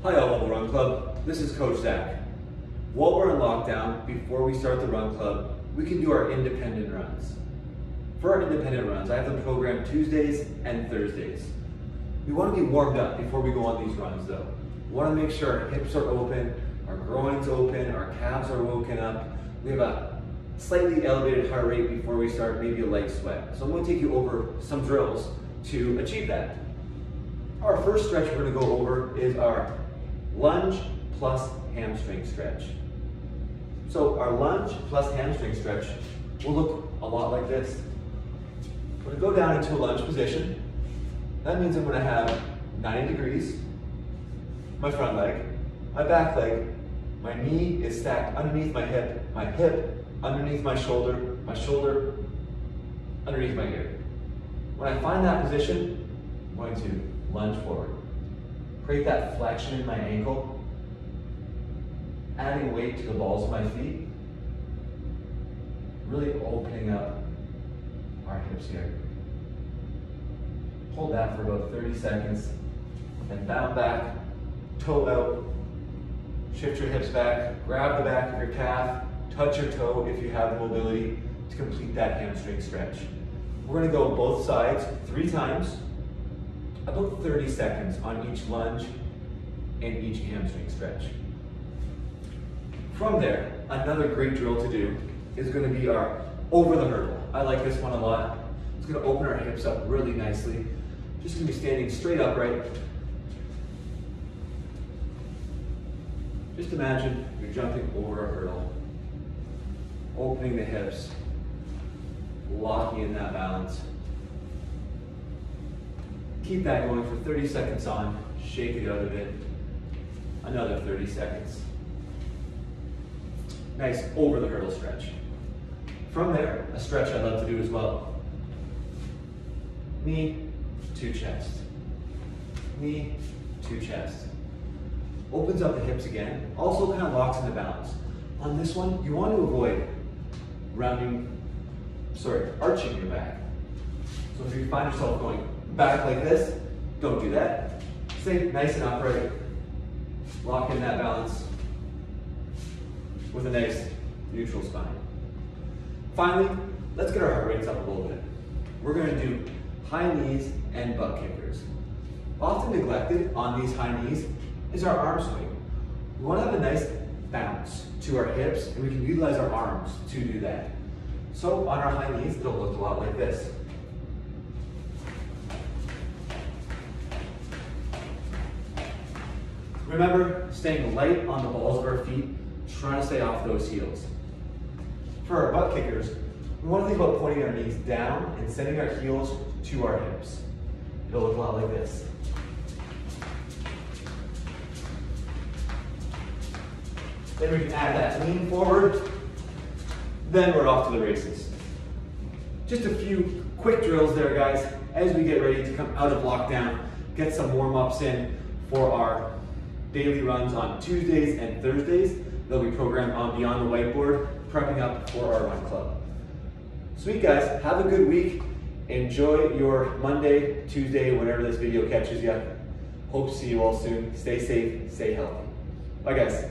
Hi All Level Run Club, this is Coach Zach. While we're in lockdown, before we start the run club, we can do our independent runs. For our independent runs, I have them programmed Tuesdays and Thursdays. We want to be warmed up before we go on these runs though. We want to make sure our hips are open, our groins open, our calves are woken up. We have a slightly elevated heart rate before we start, maybe a light sweat. So I'm going to take you over some drills to achieve that. Our first stretch we're going to go over is our lunge plus hamstring stretch. So our lunge plus hamstring stretch will look a lot like this. We're going to go down into a lunge position. That means I'm going to have 90 degrees, my front leg, my back leg, my knee is stacked underneath my hip underneath my shoulder underneath my ear. When I find that position, I'm going to lunge forward. Create that flexion in my ankle, adding weight to the balls of my feet, really opening up our hips here. Hold that for about 30 seconds, and bound back, toe out, shift your hips back, grab the back of your calf, touch your toe if you have mobility to complete that hamstring stretch. We're going to go both sides 3 times, about 30 seconds on each lunge and each hamstring stretch. From there, another great drill to do is going to be our over the hurdle. I like this one a lot. It's going to open our hips up really nicely. Just going to be standing straight upright. Just imagine you're jumping over a hurdle, opening the hips, locking in that balance. Keep that going for 30 seconds on, shake it out a bit. Another 30 seconds. Nice over the hurdle stretch. From there, a stretch I love to do as well. Knee to chest. Knee to chest. Opens up the hips again, also kind of locks into balance. On this one, you want to avoid arching your back. So if you find yourself going back like this, don't do that. Stay nice and upright. Lock in that balance with a nice neutral spine. Finally, let's get our heart rates up a little bit. We're going to do high knees and butt kickers. Often neglected on these high knees is our arm swing. We want to have a nice bounce to our hips, and we can utilize our arms to do that. So on our high knees, it'll look a lot like this. Remember, staying light on the balls of our feet, trying to stay off those heels. For our butt kickers, we want to think about pointing our knees down and sending our heels to our hips. It'll look a lot like this. Then we can add that lean forward. Then we're off to the races. Just a few quick drills there, guys, as we get ready to come out of lockdown, get some warm-ups in for our daily runs on Tuesdays and Thursdays. They'll be programmed on Beyond the Whiteboard, prepping up for our run club. Sweet guys, have a good week. Enjoy your Monday, Tuesday, whenever this video catches you. Hope to see you all soon. Stay safe, stay healthy. Bye guys.